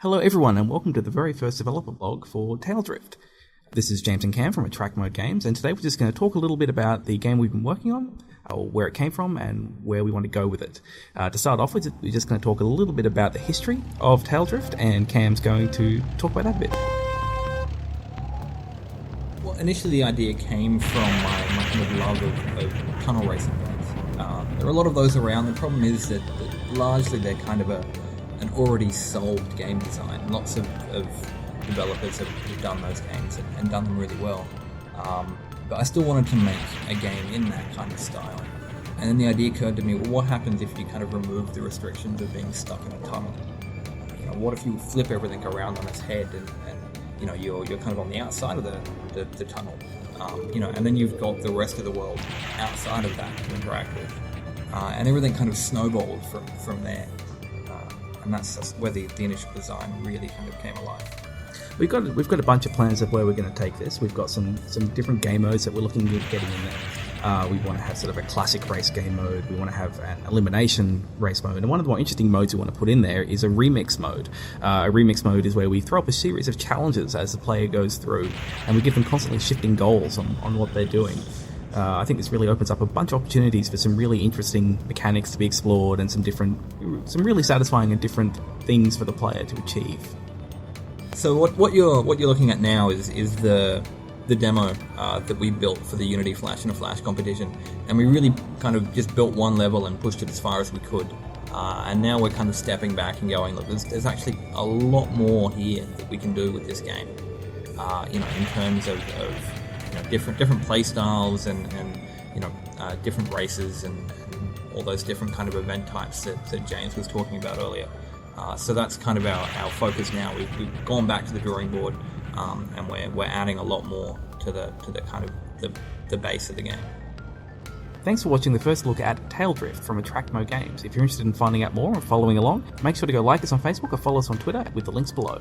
Hello everyone and welcome to the very first developer blog for Taildrift. This is James and Cam from Attract Mode Games, and today we're just going to talk a little bit about the game we've been working on, or where it came from and where we want to go with it. To start off with, we're just going to talk a little bit about the history of Taildrift, and Cam's going to talk about that a bit. Well, initially the idea came from my kind of love of tunnel racing games. There are a lot of those around. The problem is that largely they're kind of an already solved game design. Lots of developers have done those games and done them really well. But I still wanted to make a game in that kind of style. And then the idea occurred to me, well, what happens if you kind of remove the restrictions of being stuck in a tunnel? What if you flip everything around on its head and you're kind of on the outside of the tunnel? And then you've got the rest of the world outside of that to interact with. And everything kind of snowballed from there. And that's just where the initial design really kind of came alive. We've got a bunch of plans of where we're going to take this. We've got some different game modes that we're looking at getting in there. We want to have sort of a classic race game mode. We want to have an elimination race mode. And one of the more interesting modes we want to put in there is a remix mode. A remix mode is where we throw up a series of challenges as the player goes through, and we give them constantly shifting goals on what they're doing. I think this really opens up a bunch of opportunities for some really interesting mechanics to be explored and some really satisfying and different things for the player to achieve. So what you're looking at now is the demo that we built for the Unity Flash in a Flash competition, and we really kind of just built one level and pushed it as far as we could. And now we're kind of stepping back and going, look, there's actually a lot more here that we can do with this game. In terms of different play styles and different races and all those different kind of event types that James was talking about earlier. So that's kind of our focus now. We've gone back to the drawing board, and we're adding a lot more to the kind of the base of the game. Thanks for watching the first look at Taildrift from Attract Mode Games. If you're interested in finding out more and following along, make sure to go like us on Facebook or follow us on Twitter with the links below.